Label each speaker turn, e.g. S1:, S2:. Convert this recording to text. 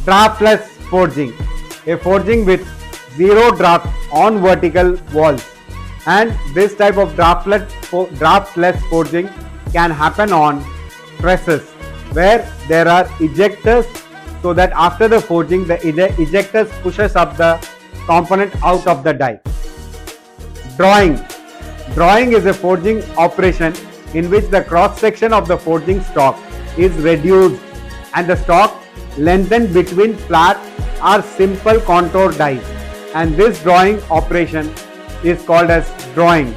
S1: draftless forging, a forging with zero draft on vertical walls. And this type of draftless forging can happen on presses where there are ejectors, so that after the forging the ejectors pushes up the component out of the die. Drawing is a forging operation in which the cross section of the forging stock is reduced and the stock lengthened between flat or simple contour dies, and this drawing operation is called as drawing.